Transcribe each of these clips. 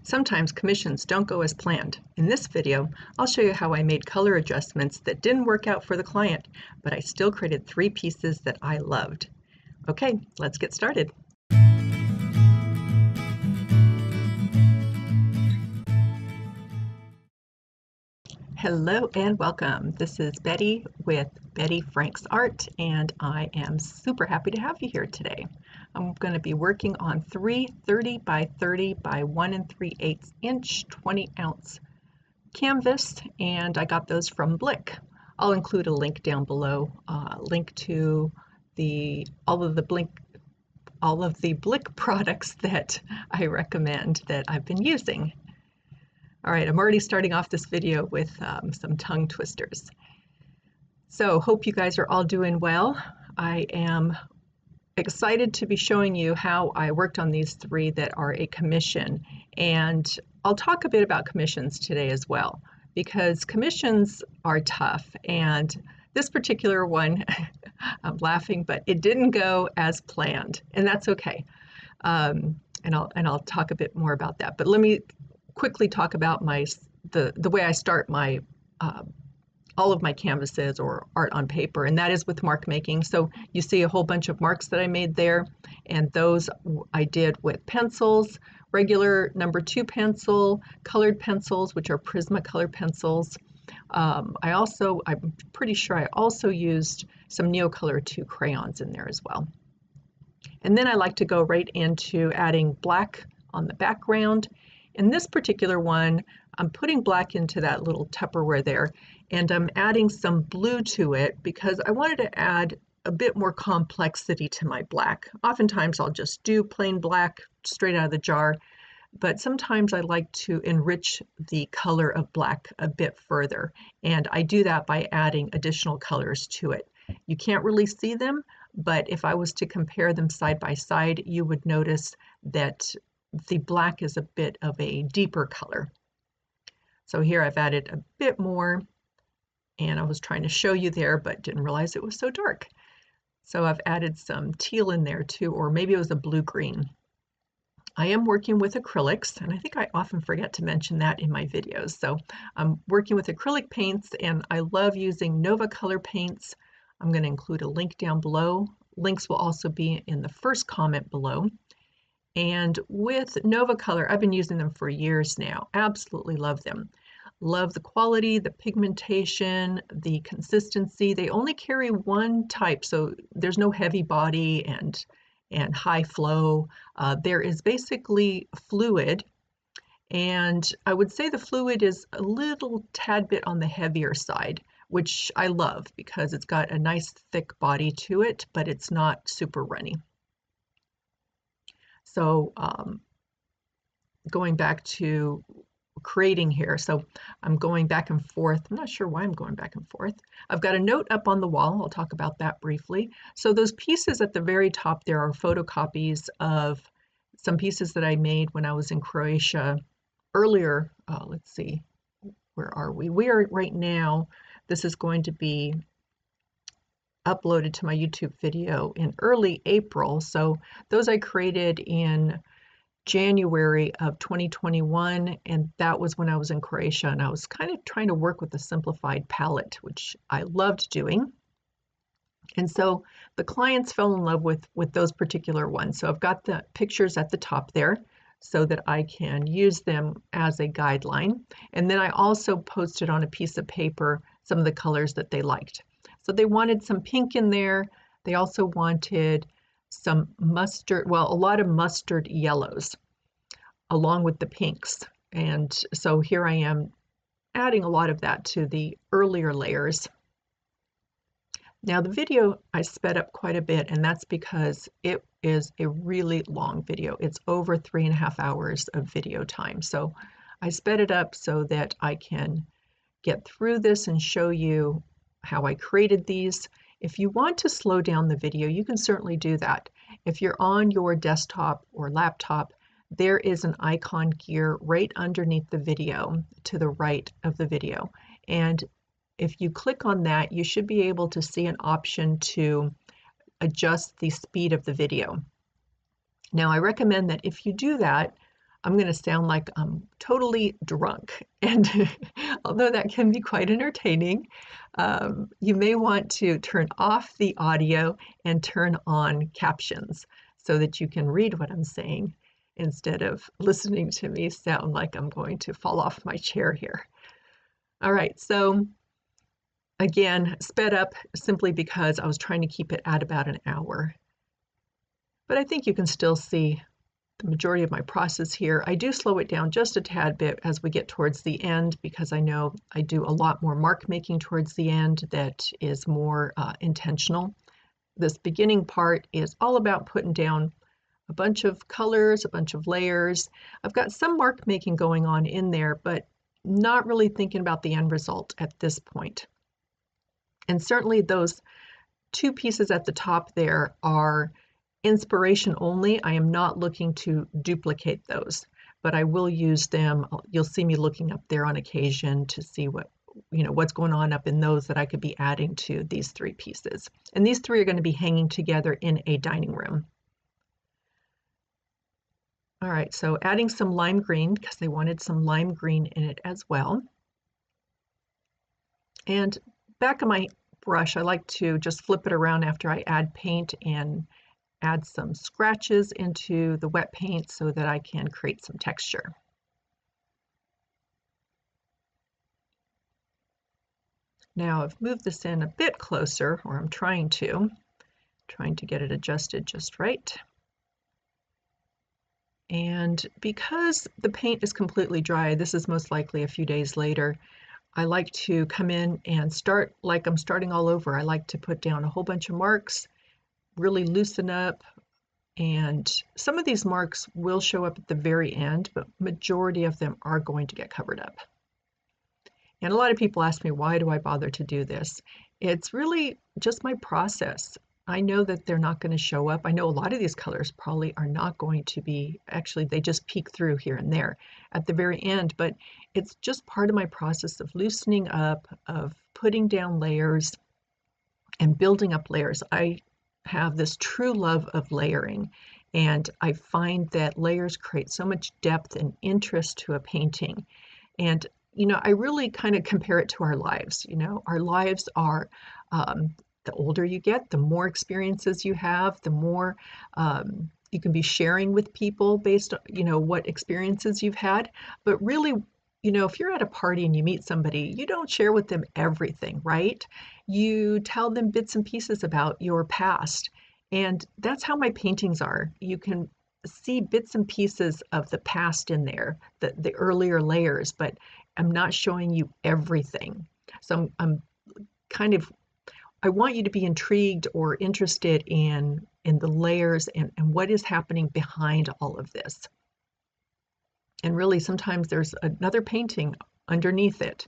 Sometimes commissions don't go as planned. In this video, I'll show you how I made color adjustments that didn't work out for the client, but I still created 3 pieces that I loved. Okay, let's get started. Hello and welcome. This is Betty with Betty Franks Art, and I am super happy to have you here today. I'm going to be working on 3 30 by 30 by 1 3/8 inch 20-ounce canvas, and I got those from Blick. I'll include a link down below, link to all of the Blick products that I recommend that I've been using. All right, I'm already starting off this video with some tongue twisters. So hope you guys are all doing well. I am excited to be showing you how I worked on these 3 that are a commission, and I'll talk a bit about commissions today as well, because commissions are tough, and this particular one, I'm laughing, but it didn't go as planned, and that's okay. And I'll talk a bit more about that. But let me quickly talk about the way I start my all of my canvases or art on paper, and that is with mark making. So you see a whole bunch of marks that I made there, and those I did with pencils, regular number 2 pencil, colored pencils, which are Prismacolor pencils. I'm pretty sure I also used some Neocolor 2 crayons in there as well. And then I like to go right into adding black on the background. In this particular one, I'm putting black into that little Tupperware there, and I'm adding some blue to it because I wanted to add a bit more complexity to my black. Oftentimes I'll just do plain black straight out of the jar, but sometimes I like to enrich the color of black a bit further, and I do that by adding additional colors to it. You can't really see them, but if I was to compare them side by side, you would notice that the black is a bit of a deeper color. So here I've added a bit more, and I was trying to show you there, but didn't realize it was so dark. So I've added some teal in there too, or maybe it was a blue-green. I am working with acrylics, and I think I often forget to mention that in my videos. So I'm working with acrylic paints, and I love using Nova Color paints. I'm going to include a link down below. Links will also be in the first comment below. And with Nova Color, I've been using them for years now. Absolutely love them. Love the quality, the pigmentation, the consistency. They only carry one type, so there's no heavy body and high flow. There is basically fluid, and I would say the fluid is a little tad bit on the heavier side, which I love because it's got a nice thick body to it, but it's not super runny. So going back to creating here, so I'm going back and forth. I'm not sure why I'm going back and forth. I've got a note up on the wall. I'll talk about that briefly. So those pieces at the very top there are photocopies of some pieces that I made when I was in Croatia earlier. Let's see, where are we? We are right now, this is going to be uploaded to my YouTube video in early April. So those I created in January of 2021, and that was when I was in Croatia, and I was kind of trying to work with a simplified palette, which I loved doing. And so the clients fell in love with those particular ones. So I've got the pictures at the top there so that I can use them as a guideline. And then I also posted on a piece of paper some of the colors that they liked. So they wanted some pink in there. They also wanted some mustard, well, a lot of mustard yellows along with the pinks. And so here I am adding a lot of that to the earlier layers. Now the video I sped up quite a bit, and that's because it is a really long video. It's over 3.5 hours of video time. So I sped it up so that I can get through this and show you how I created these. If you want to slow down the video, you can certainly do that. If you're on your desktop or laptop, there is an icon gear right underneath the video to the right of the video. And if you click on that, you should be able to see an option to adjust the speed of the video. Now, I recommend that if you do that, I'm going to sound like I'm totally drunk. And although that can be quite entertaining, you may want to turn off the audio and turn on captions so that you can read what I'm saying instead of listening to me sound like I'm going to fall off my chair here. All right, so again, sped up simply because I was trying to keep it at about an hour. But I think you can still see the majority of my process here. I do slow it down just a tad bit as we get towards the end because I know I do a lot more mark making towards the end that is more intentional. This beginning part is all about putting down a bunch of colors, a bunch of layers. I've got some mark making going on in there, but not really thinking about the end result at this point. And certainly those two pieces at the top there are inspiration only. I am not looking to duplicate those, but I will use them. You'll see me looking up there on occasion to see what's going on up in those that I could be adding to these three pieces. And these three are going to be hanging together in a dining room. All right, so adding some lime green because they wanted some lime green in it as well. And back of my brush, I like to just flip it around after I add paint and add some scratches into the wet paint so that I can create some texture. Now I've moved this in a bit closer, or I'm trying to get it adjusted just right. And because the paint is completely dry, this is most likely a few days later, I like to come in and start like I'm starting all over. I like to put down a whole bunch of marks, really loosen up, and some of these marks will show up at the very end, but majority of them are going to get covered up. And a lot of people ask me, why do I bother to do this? It's really just my process. I know that they're not going to show up. I know a lot of these colors probably are not going to be, actually they just peek through here and there at the very end, but it's just part of my process of loosening up, of putting down layers and building up layers. I have this true love of layering, and I find that layers create so much depth and interest to a painting. And I really kind of compare it to our lives. Our lives are, the older you get, the more experiences you have, the more you can be sharing with people based on, what experiences you've had. But really, if you're at a party and you meet somebody, you don't share with them everything, right? You tell them bits and pieces about your past. And that's how my paintings are. You can see bits and pieces of the past in there, the earlier layers, but I'm not showing you everything. So I'm kind of, I want you to be intrigued or interested in the layers and what is happening behind all of this. And really, sometimes there's another painting underneath it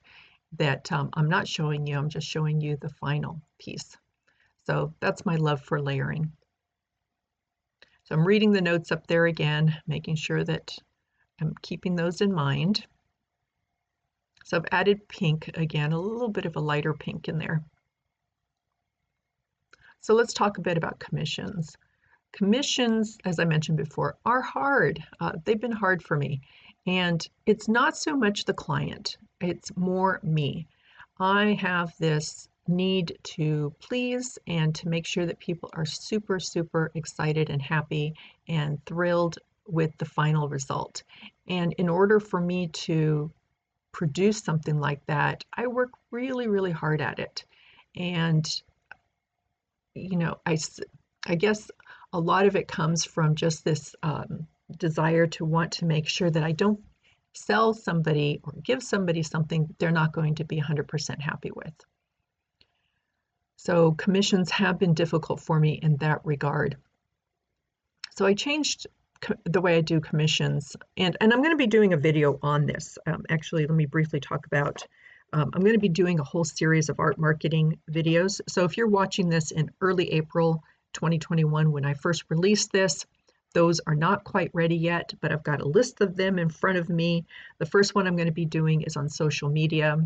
that I'm not showing you. I'm just showing you the final piece. So that's my love for layering. So I'm reading the notes up there again, making sure that I'm keeping those in mind. So I've added pink again, a little bit of a lighter pink in there. So let's talk a bit about commissions. Commissions, as I mentioned before, are hard. They've been hard for me. And it's not so much the client, it's more me. I have this need to please and to make sure that people are super, super excited and happy and thrilled with the final result. And in order for me to produce something like that, I work really, really hard at it. And, I guess a lot of it comes from just this desire to want to make sure that I don't sell somebody or give somebody something they're not going to be 100% happy with. So commissions have been difficult for me in that regard. So I changed the way I do commissions, and I'm going to be doing a video on this. Actually, let me briefly talk about, I'm going to be doing a whole series of art marketing videos. So if you're watching this in early April 2021, when I first released this, those are not quite ready yet, but I've got a list of them in front of me. The first one I'm going to be doing is on social media.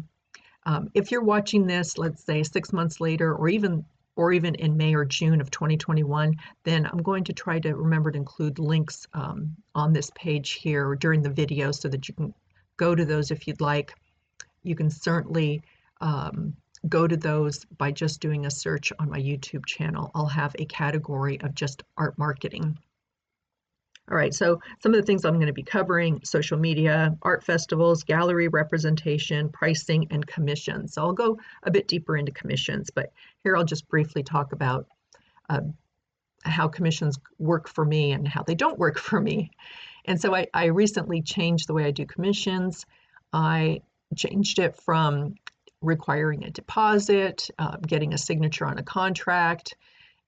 If you're watching this, let's say 6 months later, or even or even in May or June of 2021, then I'm going to try to remember to include links on this page here during the video so that you can go to those if you'd like. You can certainly go to those by just doing a search on my YouTube channel. I'll have a category of just art marketing. All right, so some of the things I'm going to be covering: social media, art festivals, gallery representation, pricing, and commissions. So I'll go a bit deeper into commissions, but here I'll just briefly talk about how commissions work for me and how they don't work for me. And so I recently changed the way I do commissions. I changed it from requiring a deposit, getting a signature on a contract,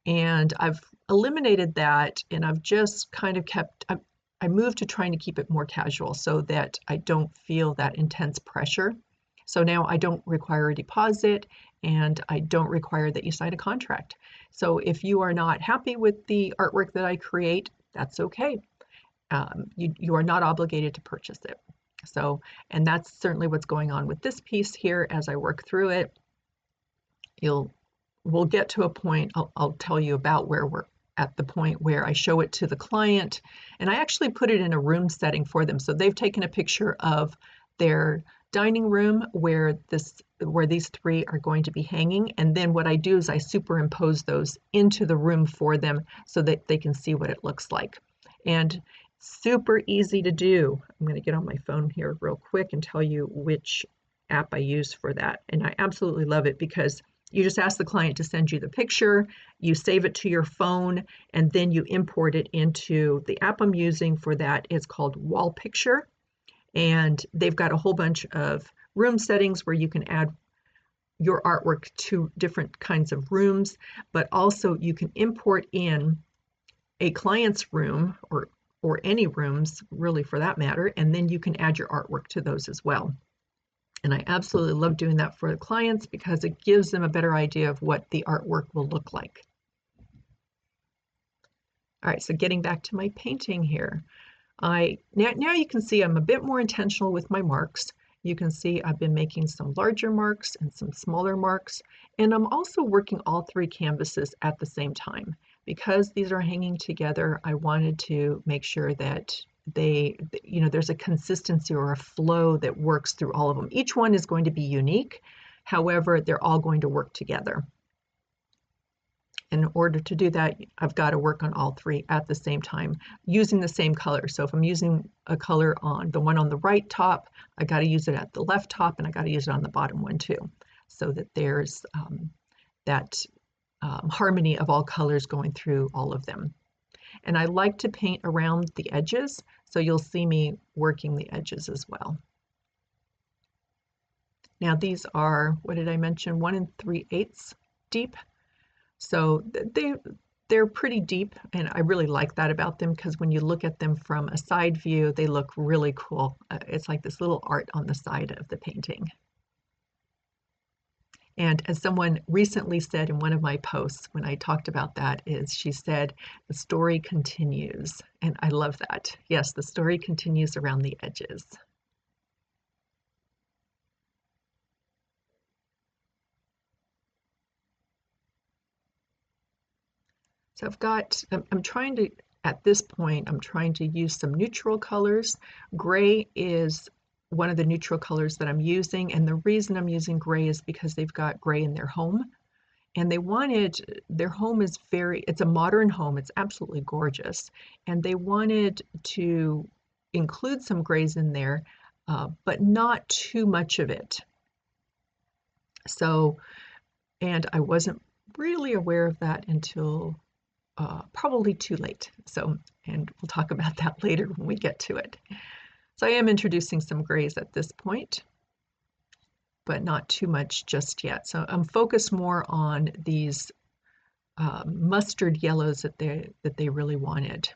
and I've eliminated that, and I've just kind of I moved to trying to keep it more casual so that I don't feel that intense pressure. So now I don't require a deposit, and I don't require that you sign a contract. So if you are not happy with the artwork that I create, that's okay. You are not obligated to purchase it. So, and that's certainly what's going on with this piece here as I work through it. We'll get to a point, I'll tell you about where we're at the point where I show it to the client, and I actually put it in a room setting for them. So they've taken a picture of their dining room where these three are going to be hanging, and then what I do is I superimpose those into the room for them so that they can see what it looks like. And super easy to do. I'm going to get on my phone here real quick and tell you which app I use for that. And I absolutely love it because you just ask the client to send you the picture, you save it to your phone, and then you import it into the app I'm using for that. It's called Wallpicture, and they've got a whole bunch of room settings where you can add your artwork to different kinds of rooms, but also you can import in a client's room or any rooms really for that matter, and then you can add your artwork to those as well. And I absolutely love doing that for the clients because it gives them a better idea of what the artwork will look like. All right, so getting back to my painting here. Now you can see I'm a bit more intentional with my marks. You can see I've been making some larger marks and some smaller marks, and I'm also working all three canvases at the same time. Because these are hanging together, I wanted to make sure that there's a consistency or a flow that works through all of them. Each one is going to be unique. However, they're all going to work together. In order to do that, I've got to work on all three at the same time using the same color. So if I'm using a color on the one on the right top, I got to use it at the left top, and I got to use it on the bottom one too, so that there's that harmony of all colors going through all of them. And I like to paint around the edges, so you'll see me working the edges as well. Now these are, what did I mention, 1 3/8 deep. So they're pretty deep, and I really like that about them because when you look at them from a side view, they look really cool. It's like this little art on the side of the painting. And as someone recently said in one of my posts when I talked about that, she said, the story continues. And I love that. Yes, the story continues around the edges. So I'm trying to, at this point, I'm trying to use some neutral colors. Gray is one of the neutral colors that I'm using, and the reason I'm using gray is because they've got gray in their home, and their home is it's a modern home, it's absolutely gorgeous, and they wanted to include some grays in there, but not too much of it. So, and I wasn't really aware of that until probably too late. So, and we'll talk about that later when we get to it. So I am introducing some grays at this point, but not too much just yet. So I'm focused more on these mustard yellows that they really wanted,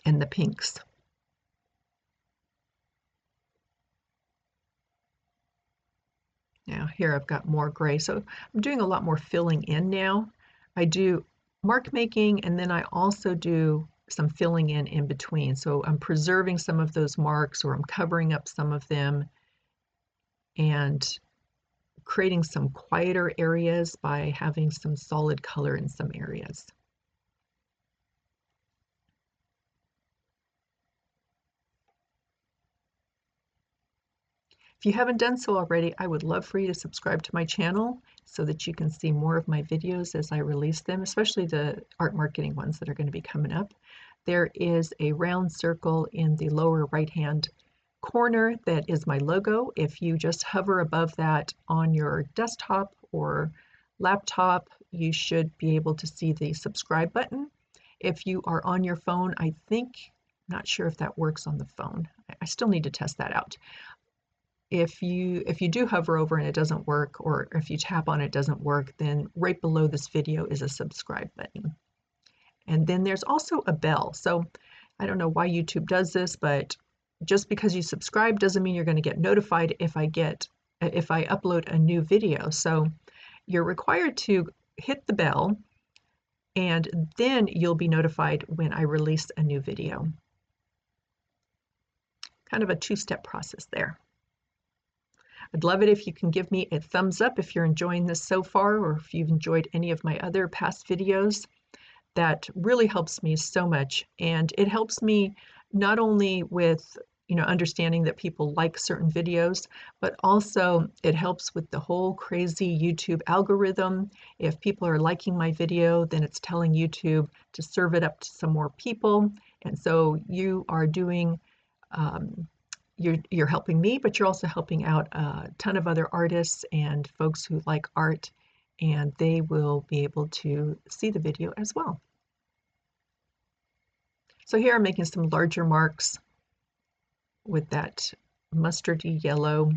and the pinks. Now here I've got more gray, so I'm doing a lot more filling in now. I do mark making, and then I also do some filling in between. So I'm preserving some of those marks, or I'm covering up some of them, and creating some quieter areas by having some solid color in some areas. If you haven't done so already, I would love for you to subscribe to my channel so that you can see more of my videos as I release them, especially the art marketing ones that are going to be coming up. There is a round circle in the lower right-hand corner that is my logo. If you just hover above that on your desktop or laptop, you should be able to see the subscribe button. If you are on your phone, not sure if that works on the phone. I still need to test that out. If you do hover over and it doesn't work, or if you tap on it doesn't work, then right below this video is a subscribe button. And then there's also a bell. So I don't know why YouTube does this, but just because you subscribe doesn't mean you're going to get notified if I upload a new video. So you're required to hit the bell, and then you'll be notified when I release a new video. Kind of a two-step process there. I'd love it if you can give me a thumbs up if you're enjoying this so far, or if you've enjoyed any of my other past videos. That really helps me so much, and it helps me not only with understanding that people like certain videos, but also it helps with the whole crazy YouTube algorithm. If people are liking my video, then it's telling YouTube to serve it up to some more people, and so you are doing you're helping me, but you're also helping out a ton of other artists and folks who like art, and they will be able to see the video as well. So here I'm making some larger marks with that mustardy yellow.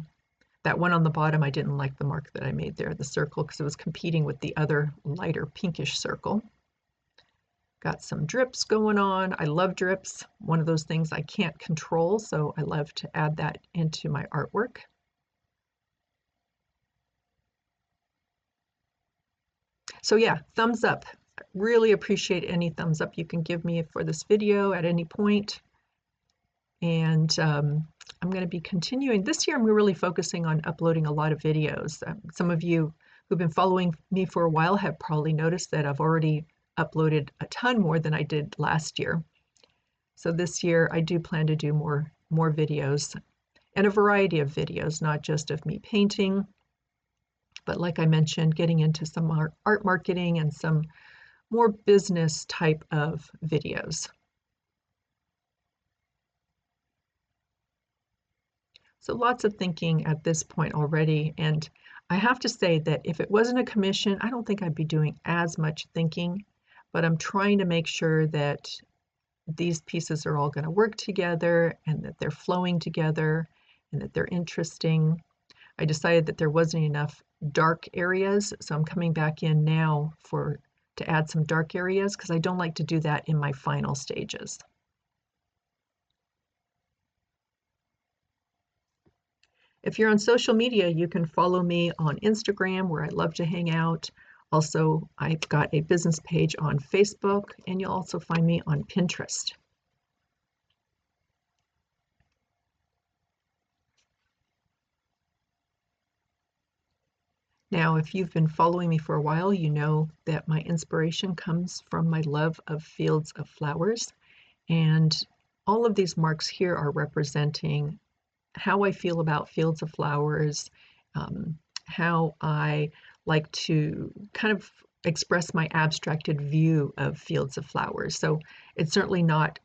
That one on the bottom, I didn't like the mark that I made there, the circle, because it was competing with the other lighter pinkish circle. Got some drips going on. I love drips. One of those things I can't control, so I love to add that into my artwork. So yeah, thumbs up. I really appreciate any thumbs up you can give me for this video at any point. And I'm going to be continuing. This year I'm really focusing on uploading a lot of videos. Some of you who've been following me for a while have probably noticed that I've already uploaded a ton more than I did last year. So this year I do plan to do more videos, and a variety of videos, not just of me painting, but like I mentioned, getting into some art marketing and some more business type of videos. So lots of thinking at this point already, and I have to say that if it wasn't a commission, I don't think I'd be doing as much thinking, but I'm trying to make sure that these pieces are all going to work together and that they're flowing together and that they're interesting. I decided that there wasn't enough dark areas, so I'm coming back in now to add some dark areas, because I don't like to do that in my final stages. If you're on social media, you can follow me on Instagram, where I love to hang out. Also, I've got a business page on Facebook, and you'll also find me on Pinterest. Now, if you've been following me for a while, you know that my inspiration comes from my love of fields of flowers. And all of these marks here are representing how I feel about fields of flowers, how I like to kind of express my abstracted view of fields of flowers. So it's certainly not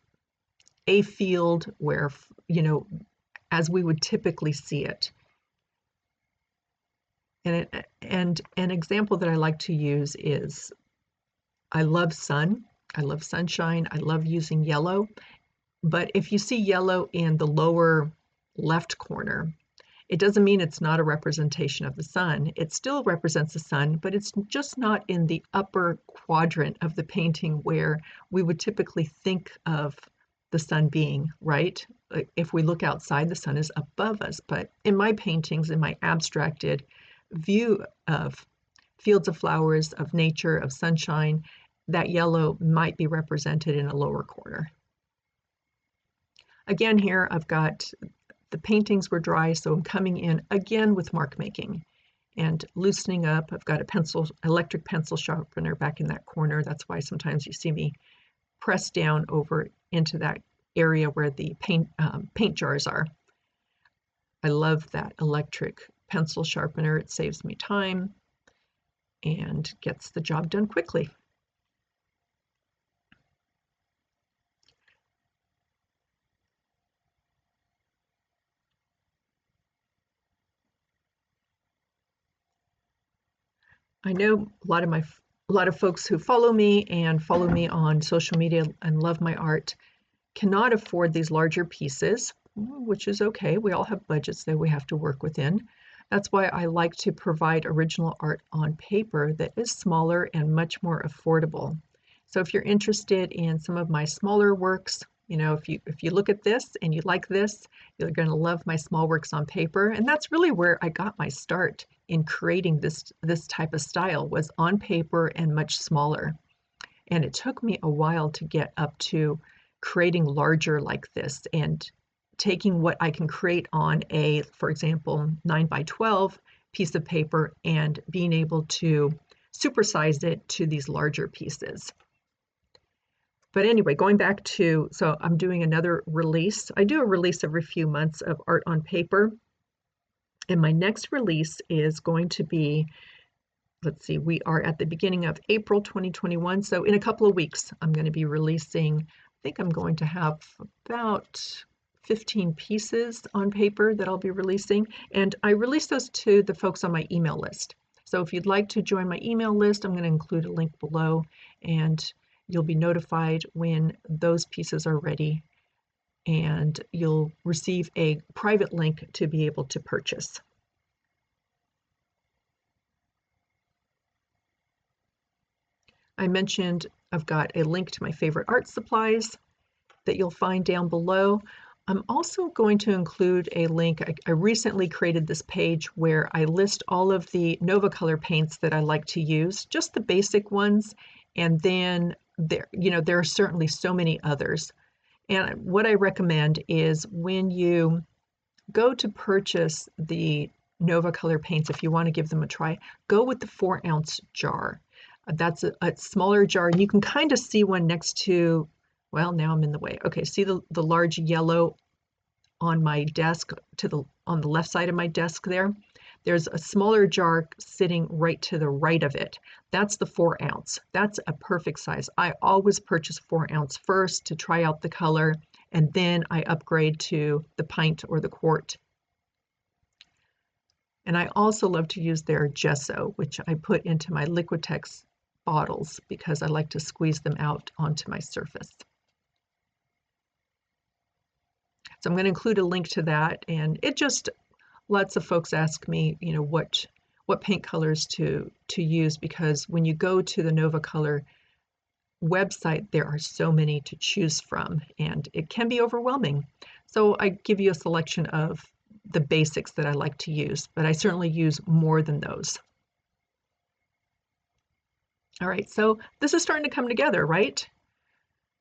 a field where, as we would typically see it. And an example that I like to use is, I love sun, I love sunshine, I love using yellow, but if you see yellow in the lower left corner, it doesn't mean it's not a representation of the sun. It still represents the sun, but it's just not in the upper quadrant of the painting where we would typically think of the sun being, right? If we look outside, the sun is above us, but in my paintings, in my abstracted view of fields of flowers, of nature, of sunshine, that yellow might be represented in a lower corner. Again, here I've got the paintings were dry, so I'm coming in again with mark making. and loosening up. I've got a electric pencil sharpener back in that corner. That's why sometimes you see me press down over into that area where the paint jars are. I love that electric pencil sharpener. It saves me time and gets the job done quickly. I know a lot of folks who follow me on social media and love my art cannot afford these larger pieces, which is okay. We all have budgets that we have to work within. That's why I like to provide original art on paper that is smaller and much more affordable. So if you're interested in some of my smaller works, you know, if you look at this and you like this, you're going to love my small works on paper. And that's really where I got my start in creating this type of style, was on paper and much smaller. And it took me a while to get up to creating larger like this and taking what I can create on a, for example, 9x12 piece of paper and being able to supersize it to these larger pieces. But anyway, going back to, so I'm doing another release. I do a release every few months of art on paper. And my next release is going to be, let's see, we are at the beginning of April 2021. So in a couple of weeks, I'm going to be releasing, I think I'm going to have about 15 pieces on paper that I'll be releasing. And I release those to the folks on my email list. So if you'd like to join my email list, I'm going to include a link below, and you'll be notified when those pieces are ready, and you'll receive a private link to be able to purchase. I mentioned I've got a link to my favorite art supplies that you'll find down below. I'm also going to include a link. I recently created this page where I list all of the NovaColor paints that I like to use, just the basic ones, and then there are certainly so many others. And what I recommend is when you go to purchase the NovaColor paints, if you want to give them a try, go with the 4-ounce jar. That's a smaller jar, and you can kind of see one next to, well, now I'm in the way. Okay, see the large yellow on my desk on the left side of my desk there? There's a smaller jar sitting right to the right of it. That's the 4-ounce. That's a perfect size. I always purchase 4-ounce first to try out the color, and then I upgrade to the pint or the quart. And I also love to use their gesso, which I put into my Liquitex bottles because I like to squeeze them out onto my surface. So I'm going to include a link to that, and it just, lots of folks ask me, you know, what paint colors to use, because when you go to the NovaColor website, there are so many to choose from, and it can be overwhelming. So I give you a selection of the basics that I like to use, but I certainly use more than those. All right, so this is starting to come together, right?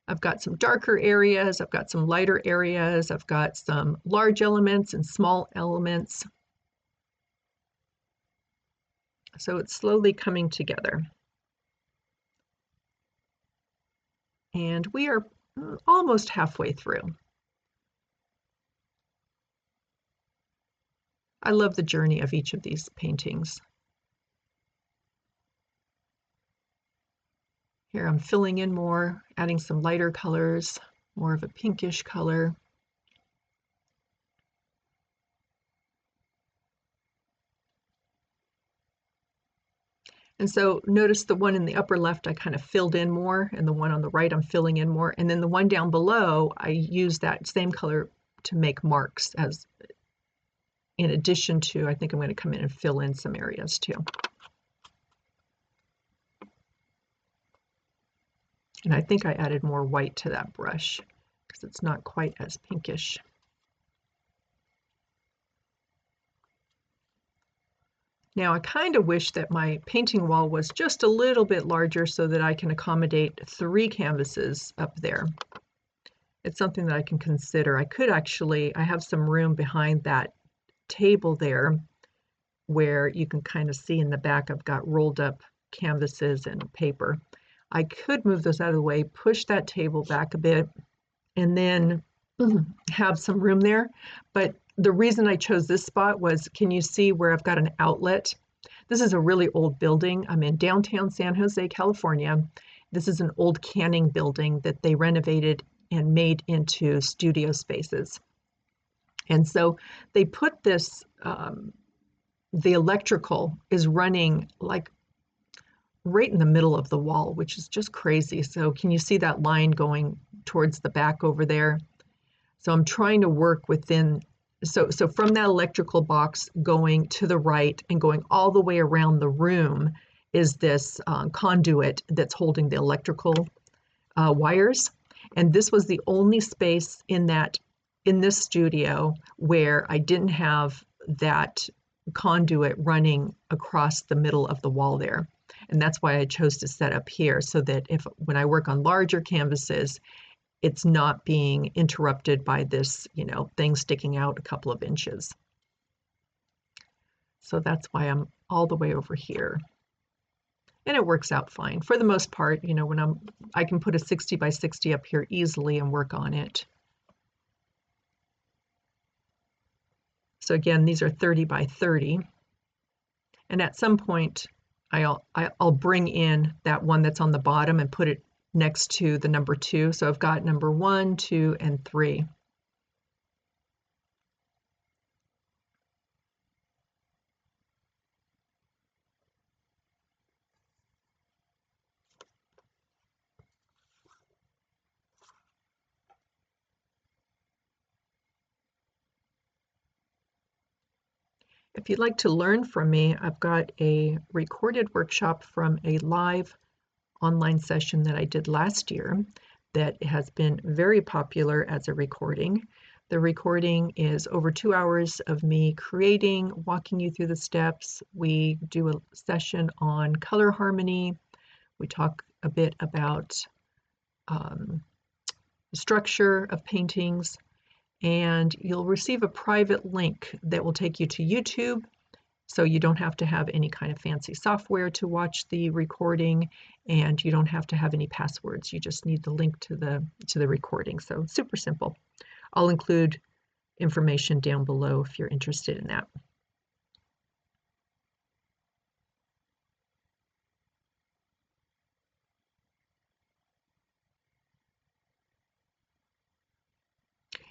I've got some darker areas, I've got some lighter areas, I've got some large elements and small elements. So it's slowly coming together. And we are almost halfway through. I love the journey of each of these paintings. Here I'm filling in more, adding some lighter colors, more of a pinkish color. And so notice the one in the upper left I kind of filled in more, and the one on the right I'm filling in more. And then the one down below, I use that same color to make marks, as in addition to, I think I'm going to come in and fill in some areas too. And I think I added more white to that brush because it's not quite as pinkish. Now I kind of wish that my painting wall was just a little bit larger so that I can accommodate 3 canvases up there. It's something that I can consider. I could actually, I have some room behind that table there where you can kind of see in the back I've got rolled up canvases and paper. I could move those out of the way, push that table back a bit, and then have some room there. But the reason I chose this spot was, can you see where I've got an outlet? This is a really old building. I'm in downtown San Jose, California. This is an old canning building that they renovated and made into studio spaces. And so they put this, the electrical is running like right in the middle of the wall, which is just crazy. So can you see that line going towards the back over there? So I'm trying to work within, so from that electrical box going to the right and going all the way around the room is this conduit that's holding the electrical wires. And this was the only space in this studio where I didn't have that conduit running across the middle of the wall there. And that's why I chose to set up here, so that when I work on larger canvases, it's not being interrupted by this, thing sticking out a couple of inches. So that's why I'm all the way over here. And it works out fine. For the most part, when I can put a 60 by 60 up here easily and work on it. So again, these are 30 by 30. And at some point, I'll bring in that one that's on the bottom and put it next to the number 2. So I've got number 1, 2, and 3. If you'd like to learn from me, I've got a recorded workshop from a live online session that I did last year that has been very popular as a recording. The recording is over 2 hours of me creating, walking you through the steps. We do a session on color harmony. We talk a bit about the structure of paintings, and you'll receive a private link that will take you to YouTube, so you don't have to have any kind of fancy software to watch the recording, and you don't have to have any passwords. You just need the link to the recording. So super simple. I'll include information down below if you're interested in that.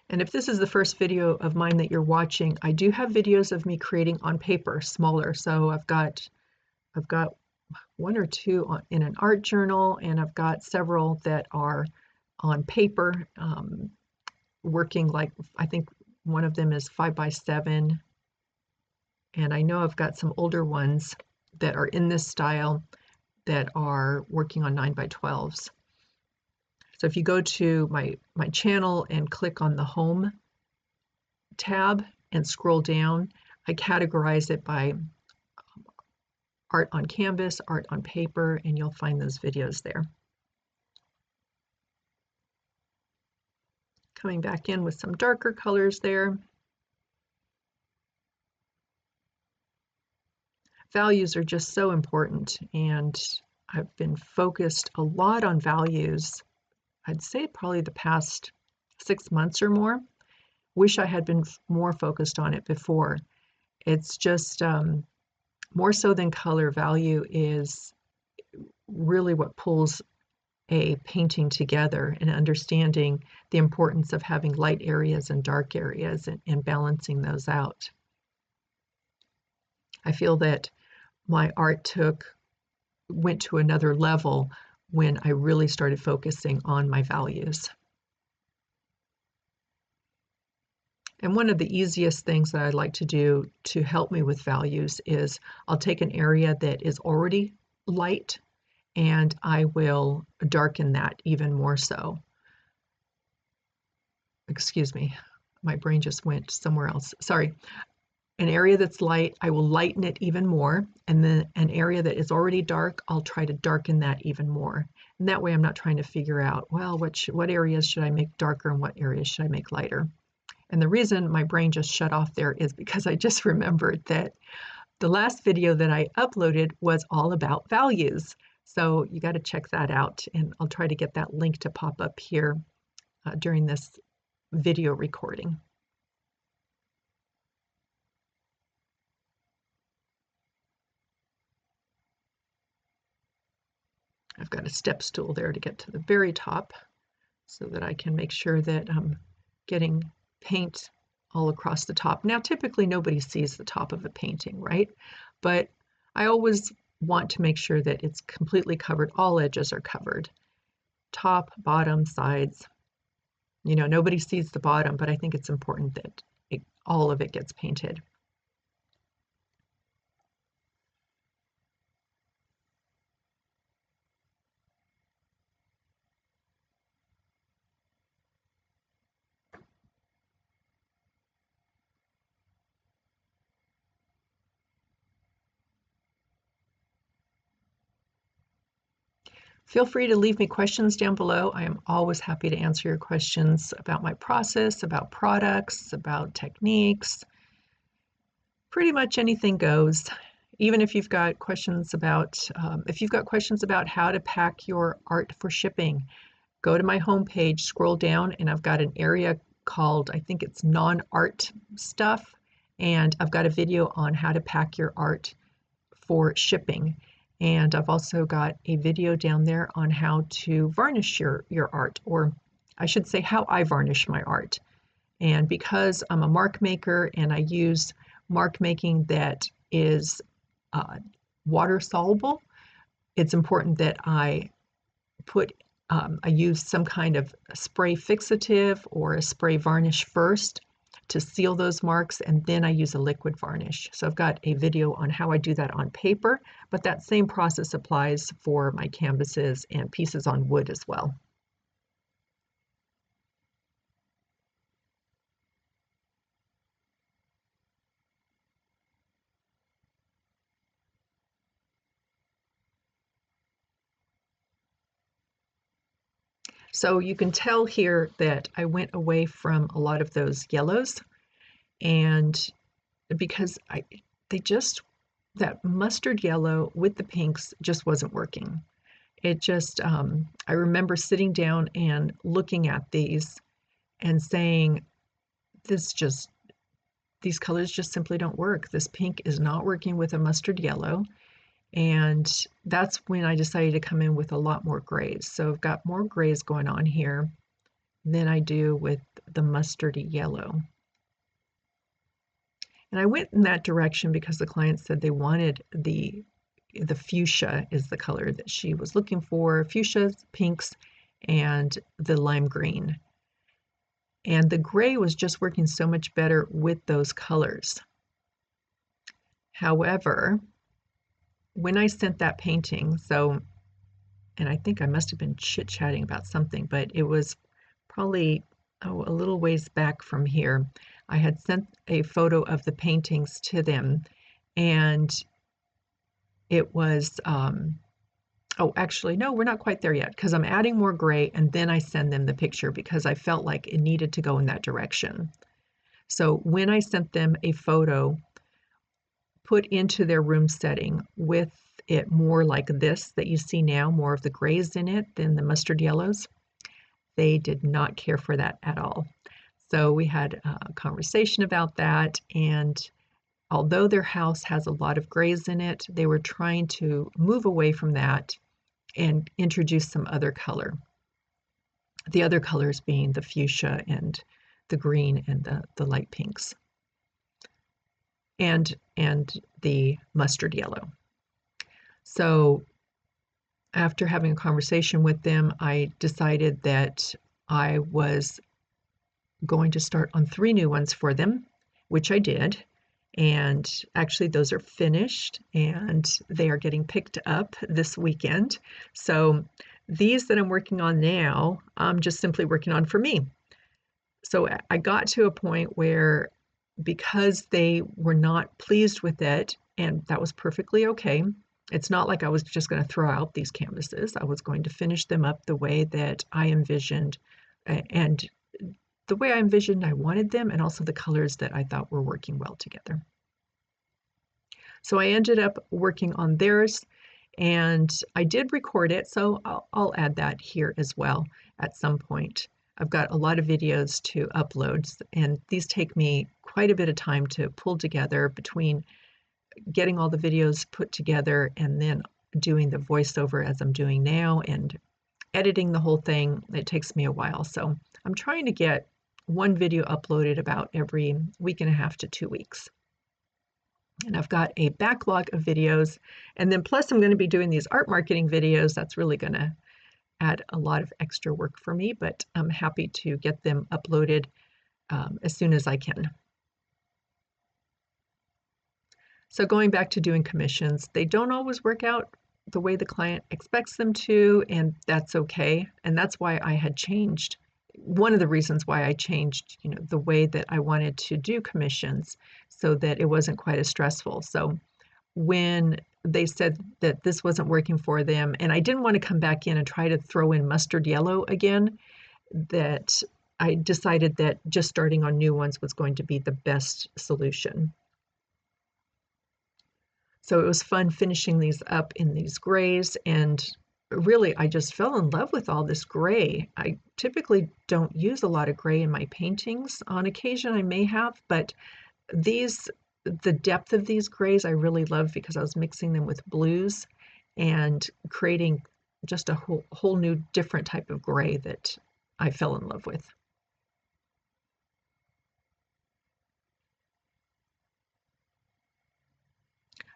And if this is the first video of mine that you're watching, I do have videos of me creating on paper, smaller. So I've got 1 or 2 in an art journal, and I've got several that are on paper, working like, I think one of them is 5 by 7. And I know I've got some older ones that are in this style that are working on 9 by 12s. So if you go to my channel and click on the Home tab and scroll down, I categorize it by art on canvas, art on paper, and you'll find those videos there. Coming back in with some darker colors there. Values are just so important, and I've been focused a lot on values, I'd say probably the past 6 months or more. Wish I had been more focused on it before. It's just more so than color, value is really what pulls a painting together, and understanding the importance of having light areas and dark areas and balancing those out. I feel that my art went to another level when I really started focusing on my values. And one of the easiest things that I like to do to help me with values is I'll take an area that is already light and I will darken that even more so. Excuse me, my brain just went somewhere else. Sorry. An area that's light, I will lighten it even more. And then an area that is already dark, I'll try to darken that even more. And that way I'm not trying to figure out, well, what areas should I make darker and what areas should I make lighter? And the reason my brain just shut off there is because I just remembered that the last video that I uploaded was all about values. So you got to check that out, and I'll try to get that link to pop up here during this video recording. I've got a step stool there to get to the very top so that I can make sure that I'm getting paint all across the top. Now, typically nobody sees the top of a painting, right? But I always want to make sure that it's completely covered. All edges are covered. Top, bottom, sides. You know, nobody sees the bottom, but I think it's important that all of it gets painted. Feel free to leave me questions down below. I am always happy to answer your questions about my process, about products, about techniques. Pretty much anything goes. Even if you've got questions about how to pack your art for shipping, go to my homepage, scroll down, and I've got an area called, I think it's non-art stuff, and I've got a video on how to pack your art for shipping. And I've also got a video down there on how to varnish your art, or I should say how I varnish my art. And because I'm a mark maker and I use mark making that is water soluble, it's important that I use some kind of spray fixative or a spray varnish first to seal those marks, and then I use a liquid varnish. So I've got a video on how I do that on paper, but that same process applies for my canvases and pieces on wood as well. So you can tell here that I went away from a lot of those yellows, and because that mustard yellow with the pinks just wasn't working. It just, I remember sitting down and looking at these and saying, these colors just simply don't work. This pink is not working with a mustard yellow. And that's when I decided to come in with a lot more grays. So I've got more grays going on here than I do with the mustardy yellow. And I went in that direction because the client said they wanted the fuchsia is the color that she was looking for, fuchsias, pinks, and the lime green. And the gray was just working so much better with those colors. However, when I sent that painting, and I think I must have been chit-chatting about something, but it was probably a little ways back from here. I had sent a photo of the paintings to them, and it was, oh, actually, no, we're not quite there yet, because I'm adding more gray, and then I send them the picture because I felt like it needed to go in that direction. So when I sent them a photo put into their room setting with it more like this that you see now, more of the grays in it than the mustard yellows, they did not care for that at all. So we had a conversation about that, and although their house has a lot of grays in it, they were trying to move away from that and introduce some other color. The other colors being the fuchsia and the green and the light pinks, and the mustard yellow. So after having a conversation with them, I decided that I was going to start on 3 new ones for them, which I did. And actually those are finished and they are getting picked up this weekend. So these that I'm working on now, I'm just simply working on for me. So I got to a point where, because they were not pleased with it, and that was perfectly okay. It's not like I was just going to throw out these canvases. I was going to finish them up the way that I envisioned, and the way I envisioned I wanted them, and also the colors that I thought were working well together. So I ended up working on theirs, and I did record it, so I'll add that here as well at some point. I've got a lot of videos to upload, and these take me quite a bit of time to pull together between getting all the videos put together and then doing the voiceover as I'm doing now and editing the whole thing. It takes me a while. So I'm trying to get one video uploaded about every week and a half to 2 weeks. And I've got a backlog of videos. And then plus I'm going to be doing these art marketing videos. That's really going to add a lot of extra work for me, but I'm happy to get them uploaded as soon as I can. So going back to doing commissions, they don't always work out the way the client expects them to, and that's okay. And that's why I had changed, one of the reasons why I changed, the way that I wanted to do commissions so that it wasn't quite as stressful. So when they said that this wasn't working for them, and I didn't want to come back in and try to throw in mustard yellow again, that I decided that just starting on new ones was going to be the best solution. So it was fun finishing these up in these grays, and really I just fell in love with all this gray. I typically don't use a lot of gray in my paintings. On occasion I may have, but the depth of these grays I really love because I was mixing them with blues and creating just a whole new different type of gray that I fell in love with.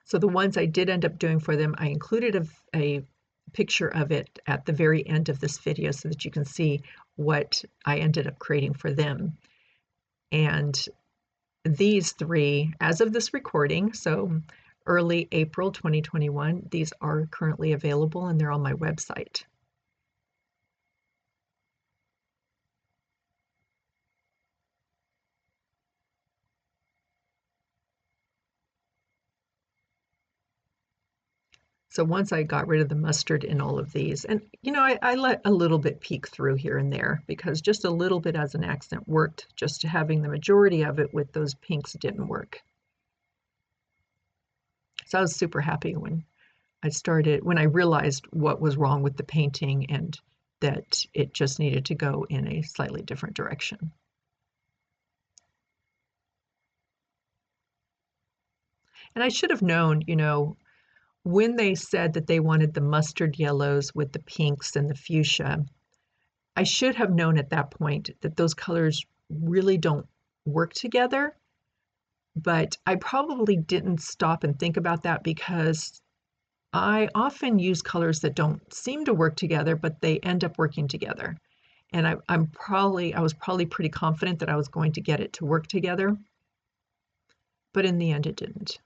So the ones I did end up doing for them, I included a picture of it at the very end of this video so that you can see what I ended up creating for them. And these three, as of this recording, so early April 2021, these are currently available and they're on my website. So once I got rid of the mustard in all of these, and I let a little bit peek through here and there because just a little bit as an accent worked, just having the majority of it with those pinks didn't work. So I was super happy when I realized what was wrong with the painting and that it just needed to go in a slightly different direction. And I should have known, when they said that they wanted the mustard yellows with the pinks and the fuchsia, I should have known at that point that those colors really don't work together. But I probably didn't stop and think about that because I often use colors that don't seem to work together, but they end up working together. And I was probably pretty confident that I was going to get it to work together, but in the end it didn't.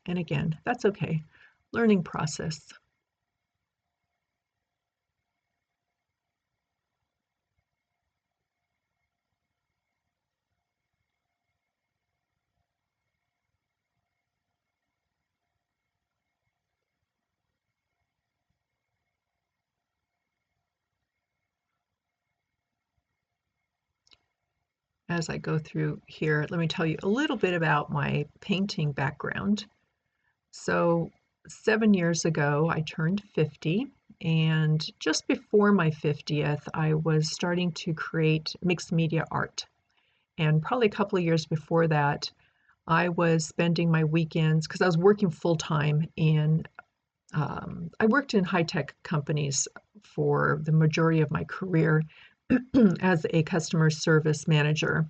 And again, that's okay. Learning process. As I go through here, let me tell you a little bit about my painting background. So 7 years ago, I turned 50, and just before my 50th, I was starting to create mixed media art. And probably a couple of years before that, I was spending my weekends, because I was working full-time I worked in high-tech companies for the majority of my career as a customer service manager.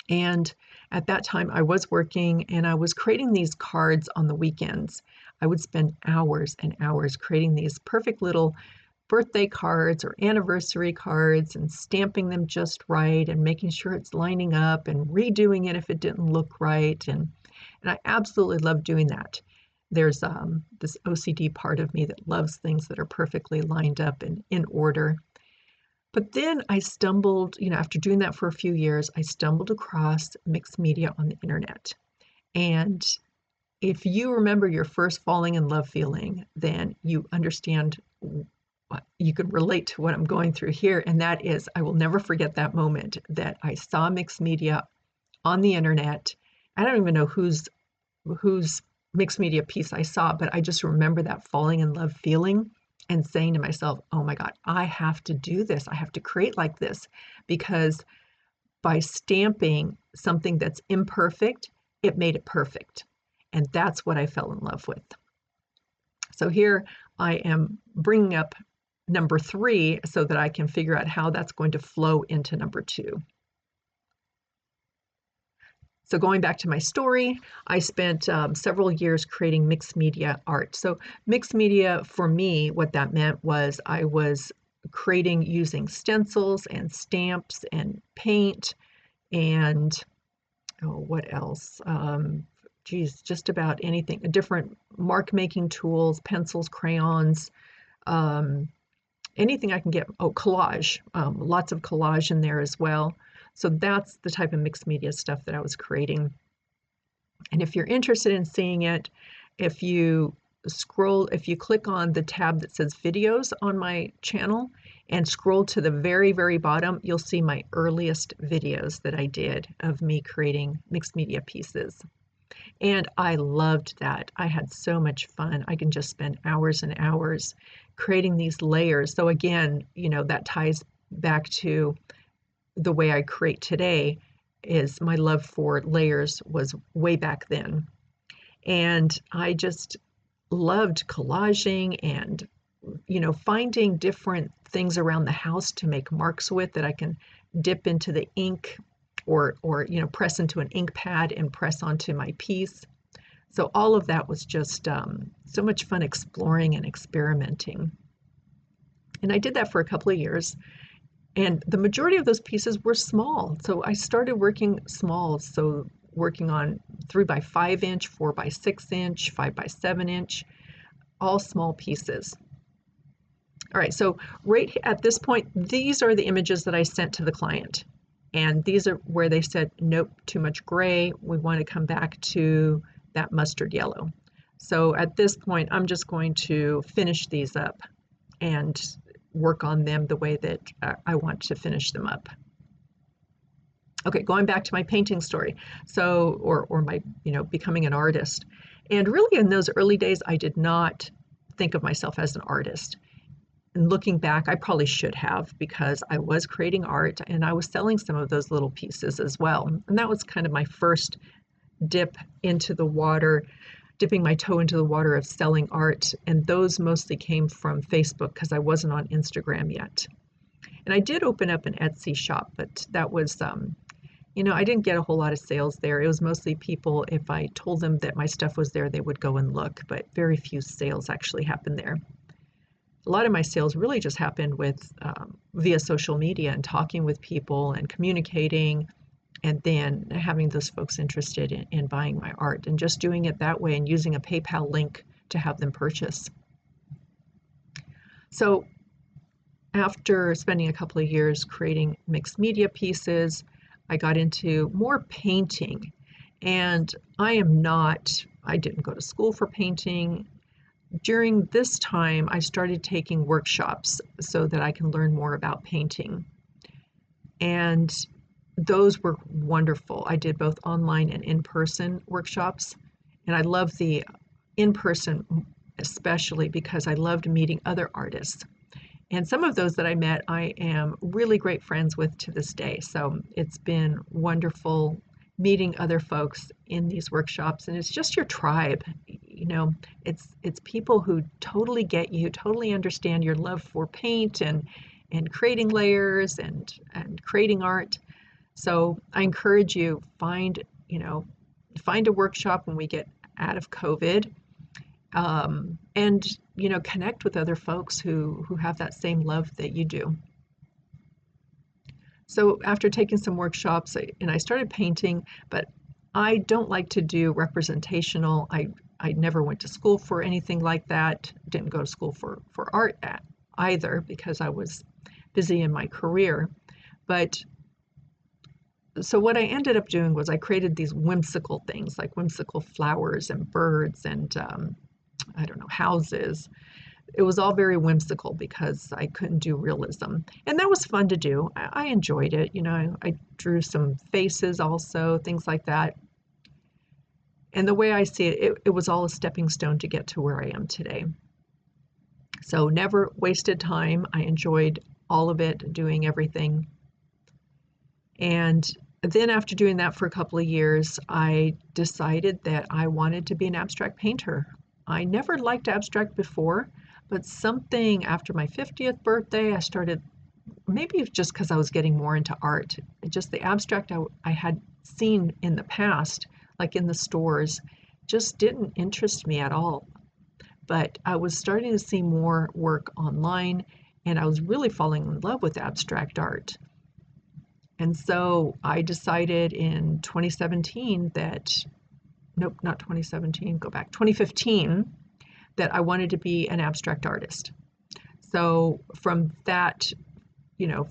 And at that time, I was working and I was creating these cards on the weekends. I would spend hours and hours creating these perfect little birthday cards or anniversary cards and stamping them just right and making sure it's lining up and redoing it if it didn't look right. And I absolutely love doing that. There's this OCD part of me that loves things that are perfectly lined up and in order. But then I stumbled, after doing that for a few years, I stumbled across mixed media on the internet. And if you remember your first falling in love feeling, then you understand, you can relate to what I'm going through here. And that is, I will never forget that moment that I saw mixed media on the internet. I don't even know whose mixed media piece I saw, but I just remember that falling in love feeling and saying to myself, oh my God, I have to do this. I have to create like this, because by stamping something that's imperfect, it made it perfect. And that's what I fell in love with. So here I am bringing up number 3 so that I can figure out how that's going to flow into number 2. So going back to my story, I spent several years creating mixed media art. So mixed media for me, what that meant was I was creating using stencils and stamps and paint and what else? Just about anything. Different mark making tools, pencils, crayons, anything I can get. Oh, collage. Lots of collage in there as well. So that's the type of mixed media stuff that I was creating. And if you're interested in seeing it, if you click on the tab that says videos on my channel and scroll to the very, very bottom, you'll see my earliest videos that I did of me creating mixed media pieces. And I loved that. I had so much fun. I can just spend hours and hours creating these layers. So again, that ties back to the way I create today. Is my love for layers was way back then. And I just loved collaging and, finding different things around the house to make marks with that I can dip into the ink or press into an ink pad and press onto my piece. So all of that was just so much fun exploring and experimenting. And I did that for a couple of years. And the majority of those pieces were small. So I started working small. So working on 3x5 inch, 4x6 inch, 5x7 inch, all small pieces. All right, so right at this point, these are the images that I sent to the client. And these are where they said, nope, too much gray. We want to come back to that mustard yellow. So at this point, I'm just going to finish these up and work on them the way that I want to finish them up. Okay, going back to my painting story. So, or my, becoming an artist. And really in those early days, I did not think of myself as an artist. And looking back, I probably should have, because I was creating art and I was selling some of those little pieces as well. And that was kind of my first dip into the water, dipping my toe into the water of selling art. And those mostly came from Facebook because I wasn't on Instagram yet. And I did open up an Etsy shop, but that was, I didn't get a whole lot of sales there. It was mostly people, if I told them that my stuff was there, they would go and look, but very few sales actually happened there. A lot of my sales really just happened with via social media and talking with people and communicating, and then having those folks interested in buying my art and just doing it that way and using a PayPal link to have them purchase. So after spending a couple of years creating mixed media pieces, I got into more painting. And I didn't go to school for painting. During this time, I started taking workshops so that I can learn more about painting. And those were wonderful. I did both online and in-person workshops. And I love the in-person especially because I loved meeting other artists. And some of those that I met, I am really great friends with to this day. So it's been wonderful meeting other folks in these workshops. And it's just your tribe. It's people who totally get you, totally understand your love for paint and creating layers and creating art. So I encourage you, find a workshop when we get out of COVID, and connect with other folks who have that same love that you do. So after taking some workshops, I started painting, but I don't like to do representational. I never went to school for anything like that. Didn't go to school for art either because I was busy in my career. But so what I ended up doing was I created these whimsical things like whimsical flowers and birds and houses. it was all very whimsical because I couldn't do realism. And that was fun to do. I enjoyed it. You know, I drew some faces also, things like that. And the way I see it, it was all a stepping stone to get to where I am today. So never wasted time. I enjoyed all of it, doing everything. And then after doing that for a couple of years, I decided that I wanted to be an abstract painter. I never liked abstract before, but something after my 50th birthday, I started, maybe just because I was getting more into art, just the abstract I had seen in the past, like in the stores, just didn't interest me at all. But I was starting to see more work online, and I was really falling in love with abstract art. And so I decided in 2017 that, nope, not 2017, go back, 2015, that I wanted to be an abstract artist. So from that,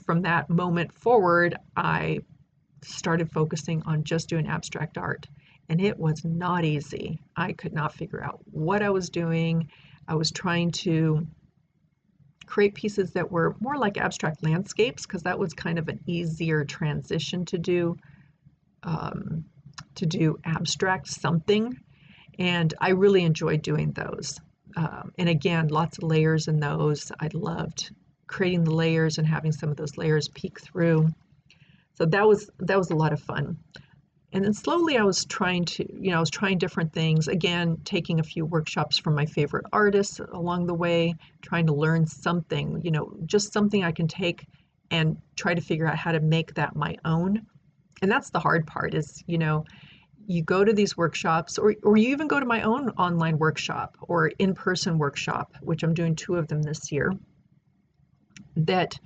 from that moment forward, I started focusing on just doing abstract art. And it was not easy. I could not figure out what I was doing. I was trying to create pieces that were more like abstract landscapes because that was kind of an easier transition to do abstract something, and I really enjoyed doing those. And again, lots of layers in those. I loved creating the layers and having some of those layers peek through. So that was a lot of fun. And then slowly I was trying to, I was trying different things. Again, taking a few workshops from my favorite artists along the way, trying to learn something, just something I can take and try to figure out how to make that my own. And that's the hard part is, you go to these workshops or you even go to my own online workshop or in-person workshop, which I'm doing 2 of them this year, that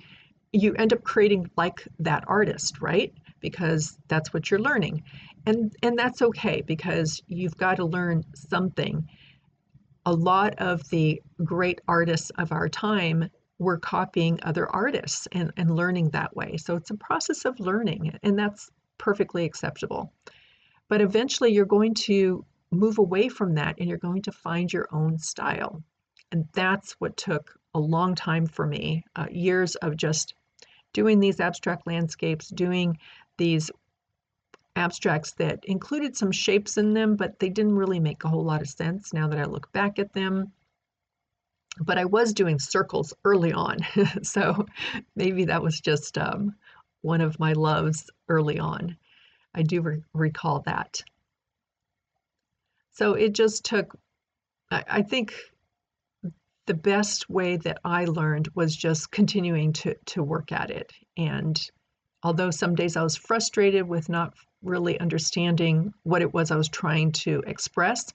you end up creating like that artist, right? Because that's what you're learning. And that's okay because you've got to learn something. A lot of the great artists of our time were copying other artists and learning that way. So it's a process of learning, and that's perfectly acceptable. But eventually you're going to move away from that and you're going to find your own style. And that's what took a long time for me, years of just doing these abstract landscapes, doing these abstracts that included some shapes in them, but they didn't really make a whole lot of sense now that I look back at them. But I was doing circles early on, so maybe that was just one of my loves early on. I do recall that. So it just took, I think the best way that I learned was just continuing to work at it. And although some days I was frustrated with not really understanding what it was I was trying to express,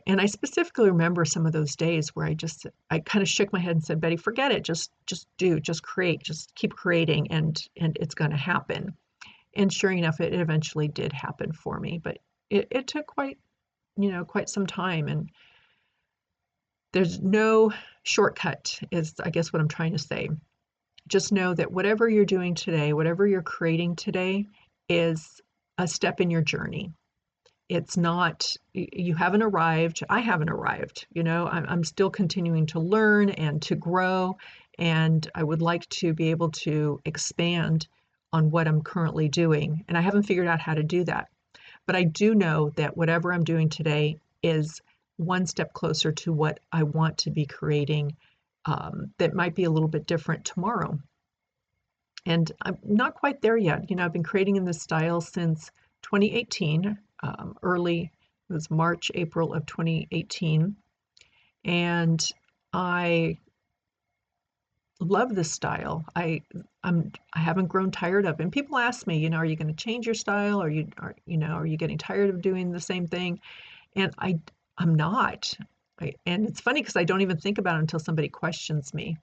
and I specifically remember some of those days where I kind of shook my head and said, Betty, forget it, just create, just keep creating, and it's going to happen. And sure enough, it eventually did happen for me, but it took quite some time, and there's no shortcut is I guess what I'm trying to say. Just know that whatever you're doing today, whatever you're creating today is a step in your journey. It's not, you haven't arrived. I haven't arrived. I'm still continuing to learn and to grow, and I would like to be able to expand on what I'm currently doing. And I haven't figured out how to do that. But I do know that whatever I'm doing today is one step closer to what I want to be creating, that might be a little bit different tomorrow. And I'm not quite there yet. I've been creating in this style since 2018, it was March, April of 2018. And I love this style. I haven't grown tired of it. And people ask me, are you going to change your style? Are you getting tired of doing the same thing? And I'm not. And it's funny because I don't even think about it until somebody questions me.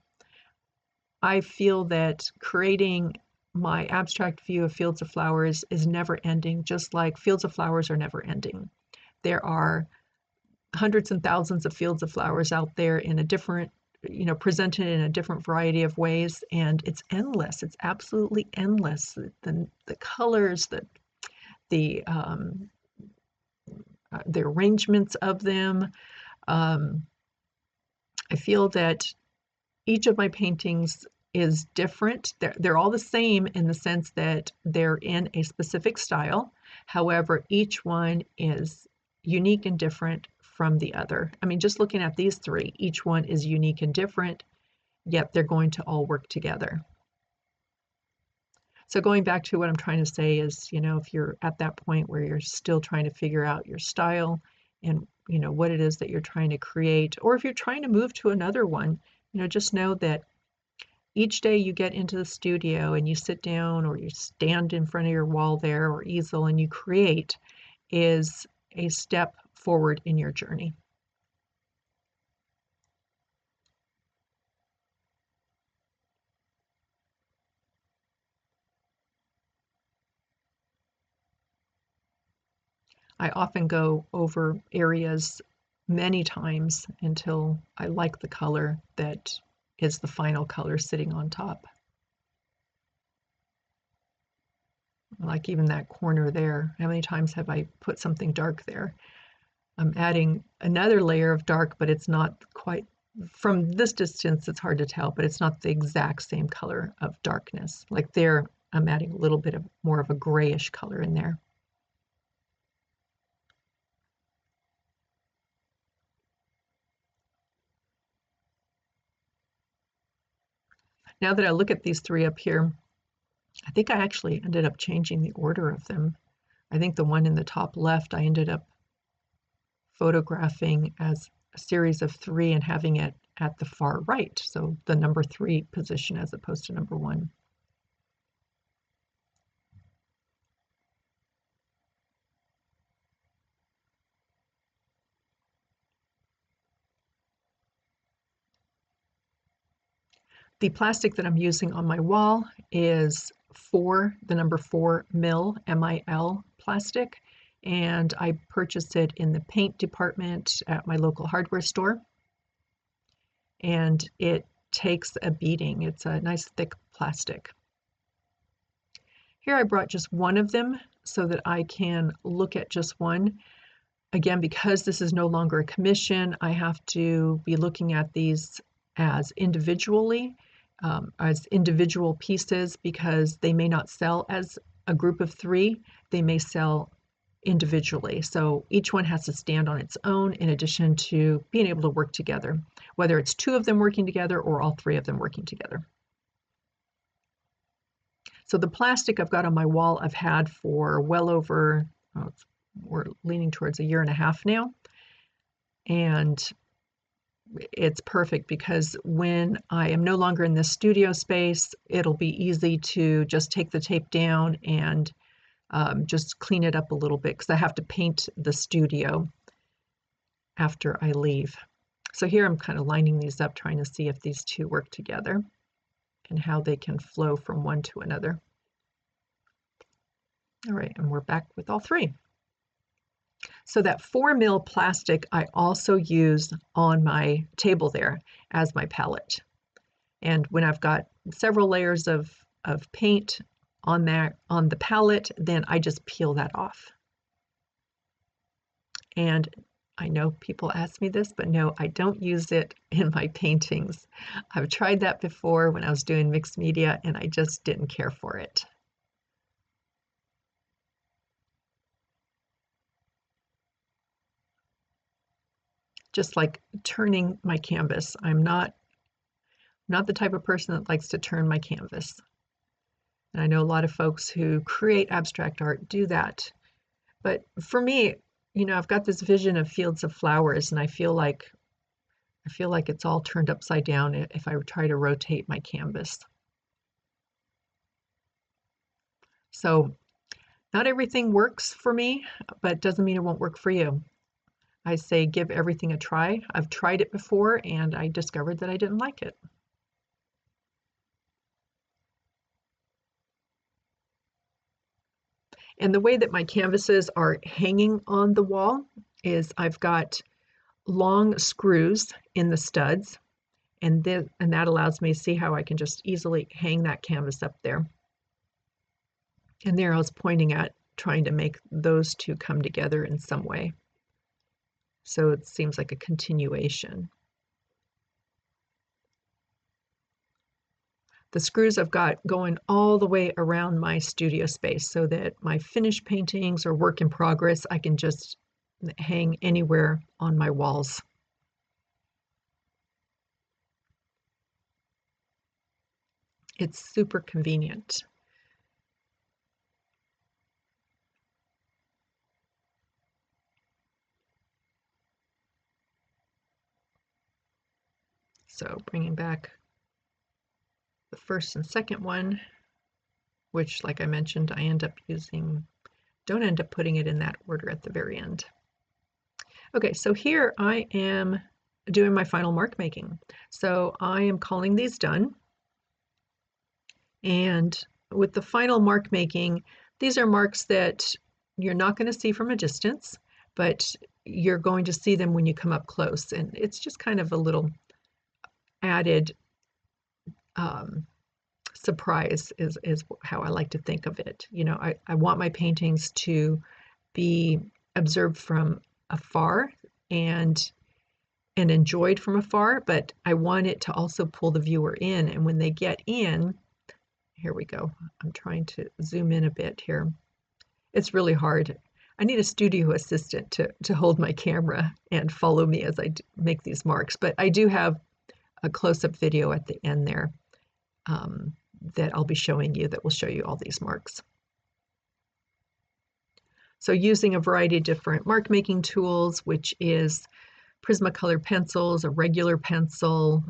I feel that creating my abstract view of Fields of Flowers is never ending, just like Fields of Flowers are never ending. There are hundreds and thousands of Fields of Flowers out there in a different, presented in a different variety of ways, and it's endless. It's absolutely endless. The colors, the arrangements of them, I feel that each of my paintings is different. They're all the same in the sense that they're in a specific style. However, each one is unique and different from the other. I mean, just looking at these three, each one is unique and different, yet they're going to all work together. So going back to what I'm trying to say is, if you're at that point where you're still trying to figure out your style and, what it is that you're trying to create, or if you're trying to move to another one, just know that each day you get into the studio and you sit down or you stand in front of your wall there or easel and you create is a step forward in your journey. I often go over areas many times until I like the color that is the final color sitting on top. Like even that corner there, how many times have I put something dark there? I'm adding another layer of dark, but it's not quite, from this distance it's hard to tell, but it's not the exact same color of darkness. Like there, I'm adding a little bit of more of a grayish color in there. Now that I look at these three up here, I think I actually ended up changing the order of them. I think the one in the top left, I ended up photographing as a series of three and having it at the far right. So the number 3 position as opposed to number 1. The plastic that I'm using on my wall is the number 4 mil, MIL plastic, and I purchased it in the paint department at my local hardware store. And it takes a beating. It's a nice thick plastic. Here I brought just one of them so that I can look at just one. Again, because this is no longer a commission, I have to be looking at these as individually, as individual pieces, because they may not sell as a group of 3, they may sell individually. So each one has to stand on its own in addition to being able to work together, whether it's 2 of them working together or all 3 of them working together. So the plastic I've got on my wall I've had for well over, we're leaning towards a year and a half now. And it's perfect because when I am no longer in this studio space, it'll be easy to just take the tape down and just clean it up a little bit because I have to paint the studio after I leave. So here I'm kind of lining these up, trying to see if these two work together and how they can flow from one to another. All right, and we're back with all 3. So that 4 mil plastic I also use on my table there as my palette. And when I've got several layers of paint on the palette, then I just peel that off. And I know people ask me this, but no, I don't use it in my paintings. I've tried that before when I was doing mixed media and I just didn't care for it. Just like turning my canvas. I'm not the type of person that likes to turn my canvas. And I know a lot of folks who create abstract art do that. But for me, I've got this vision of fields of flowers and I feel like it's all turned upside down if I try to rotate my canvas. So not everything works for me, but doesn't mean it won't work for you. I say give everything a try. I've tried it before and I discovered that I didn't like it. And the way that my canvases are hanging on the wall is I've got long screws in the studs, and that allows me to see how I can just easily hang that canvas up there. And there I was pointing at trying to make those two come together in some way. So it seems like a continuation. The screws I've got going all the way around my studio space so that my finished paintings or work in progress, I can just hang anywhere on my walls. It's super convenient. So bringing back the first and second one, which, like I mentioned, I don't end up putting it in that order at the very end. Okay, so here I am doing my final mark making. So I am calling these done. And with the final mark making, these are marks that you're not going to see from a distance, but you're going to see them when you come up close. And it's just kind of a little added surprise is how I like to think of it. You know, I want my paintings to be observed from afar and enjoyed from afar, but I want it to also pull the viewer in. And when they get in, here we go. I'm trying to zoom in a bit here. It's really hard. I need a studio assistant to hold my camera and follow me as I make these marks, but I do have a close-up video at the end there that I'll be showing you that will show you all these marks. So using a variety of different mark making tools, which is Prismacolor pencils, a regular pencil,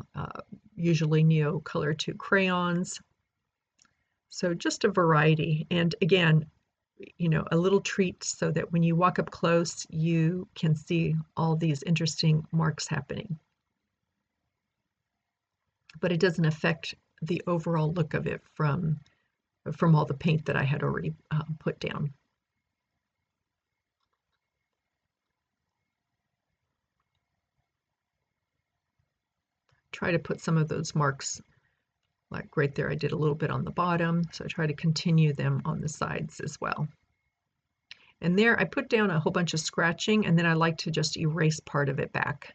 usually Neocolor II crayons. So just a variety. And again, you know, a little treat so that when you walk up close, you can see all these interesting marks happening. But it doesn't affect the overall look of it from all the paint that I had already put down. Try to put some of those marks, like right there, I did a little bit on the bottom, so I try to continue them on the sides as well. And there I put down a whole bunch of scratching, and then I like to just erase part of it back.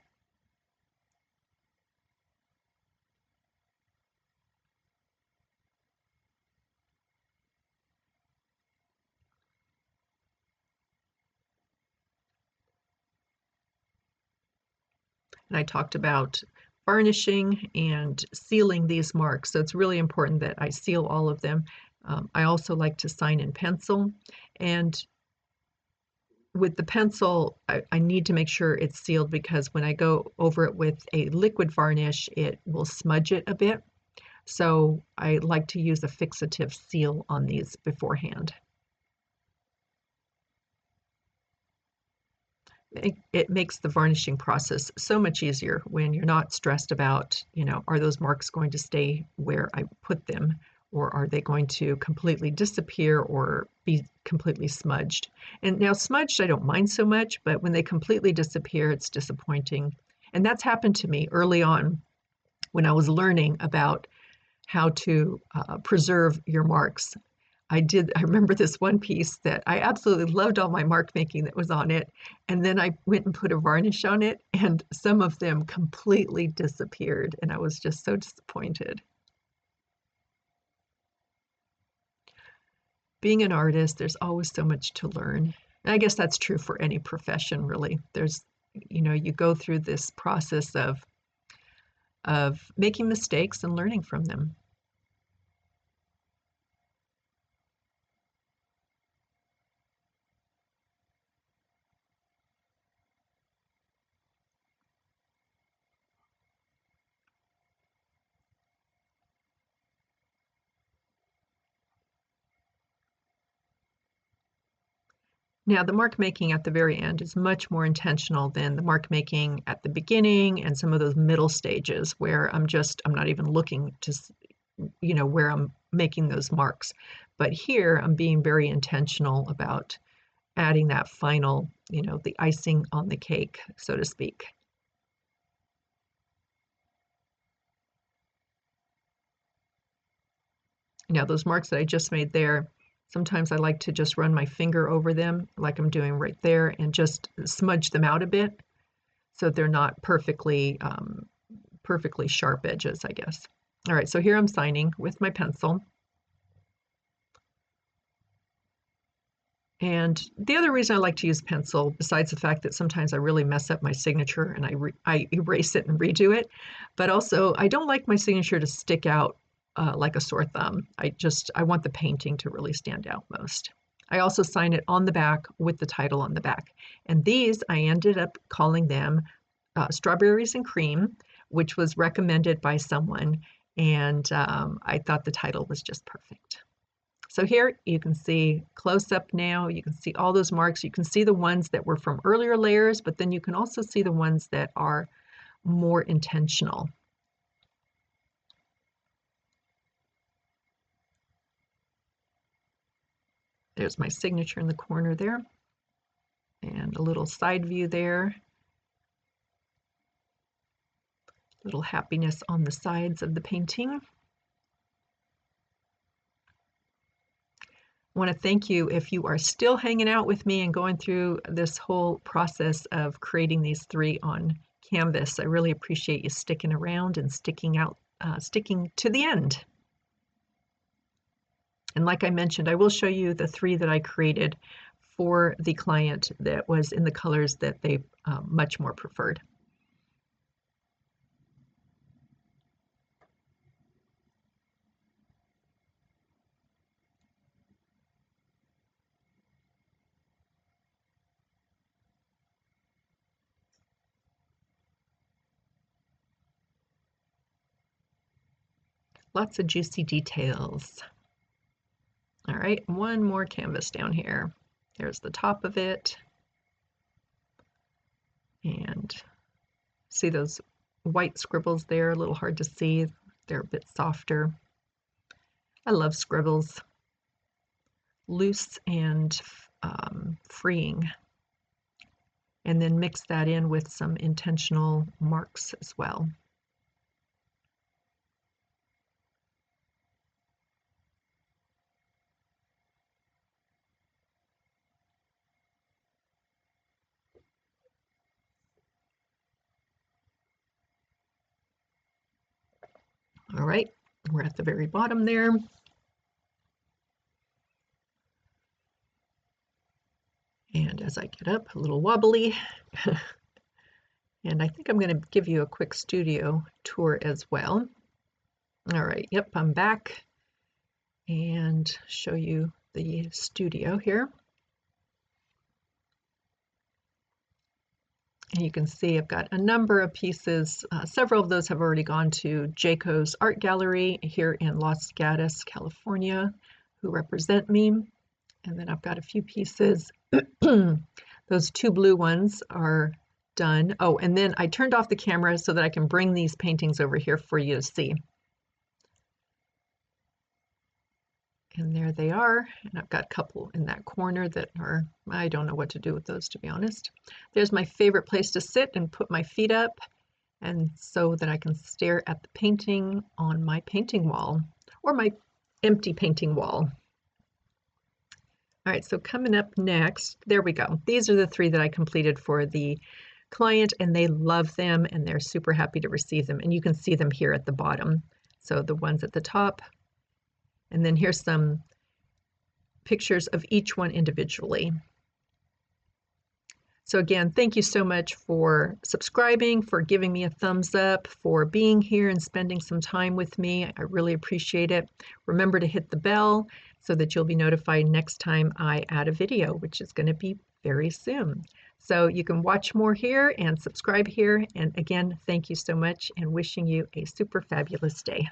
And I talked about varnishing and sealing these marks, so it's really important that I seal all of them. I also like to sign in pencil, and with the pencil, I need to make sure it's sealed because when I go over it with a liquid varnish, it will smudge it a bit. So I like to use a fixative seal on these beforehand. It makes the varnishing process so much easier when you're not stressed about, you know, are those marks going to stay where I put them, or are they going to completely disappear or be completely smudged? And now smudged, I don't mind so much, but when they completely disappear, it's disappointing. And that's happened to me early on when I was learning about how to preserve your marks. I remember this one piece that I absolutely loved all my mark making that was on it. And then I went and put a varnish on it, and some of them completely disappeared. And I was just so disappointed. Being an artist, there's always so much to learn. And I guess that's true for any profession, really. There's, you know, you go through this process of making mistakes and learning from them. Now, the mark making at the very end is much more intentional than the mark making at the beginning and some of those middle stages where I'm not even looking to, you know, where I'm making those marks. But here I'm being very intentional about adding that final, you know, the icing on the cake, so to speak. Now, those marks that I just made there, sometimes I like to just run my finger over them like I'm doing right there and just smudge them out a bit so they're not perfectly sharp edges, I guess. All right, so here I'm signing with my pencil. And the other reason I like to use pencil, besides the fact that sometimes I really mess up my signature and I erase it and redo it, but also I don't like my signature to stick out like a sore thumb. I want the painting to really stand out most. I also sign it on the back with the title on the back. And these, I ended up calling them Strawberries and Cream, which was recommended by someone. And I thought the title was just perfect. So here you can see close up now, you can see all those marks. You can see the ones that were from earlier layers, but then you can also see the ones that are more intentional. There's my signature in the corner there, and a little side view there. Little happiness on the sides of the painting. I want to thank you if you are still hanging out with me and going through this whole process of creating these three on canvas. I really appreciate you sticking around and sticking to the end. And like I mentioned, I will show you the three that I created for the client that was in the colors that they much more preferred. Lots of juicy details. All right, one more canvas down here. There's the top of it. And see those white scribbles there, a little hard to see. They're a bit softer. I love scribbles. Loose and freeing. And then mix that in with some intentional marks as well. All right, we're at the very bottom there. And as I get up, a little wobbly. And I think I'm going to give you a quick studio tour as well. All right, yep, I'm back and show you the studio here. And you can see I've got a number of pieces. Several of those have already gone to Jayco's Art Gallery here in Los Gatos, California, who represent me. And then I've got a few pieces. Those two blue ones are done. Oh, and then I turned off the camera so that I can bring these paintings over here for you to see. And there they are. And I've got a couple in that corner that are, I don't know what to do with those, to be honest. There's my favorite place to sit and put my feet up, and so that I can stare at the painting on my painting wall, or my empty painting wall. All right, so coming up next, there we go. These are the three that I completed for the client, and they love them, and they're super happy to receive them. And you can see them here at the bottom. So the ones at the top, and then here's some pictures of each one individually. So again, thank you so much for subscribing, for giving me a thumbs up, for being here and spending some time with me. I really appreciate it. Remember to hit the bell so that you'll be notified next time I add a video, which is going to be very soon. So you can watch more here and subscribe here. And again, thank you so much, and wishing you a super fabulous day.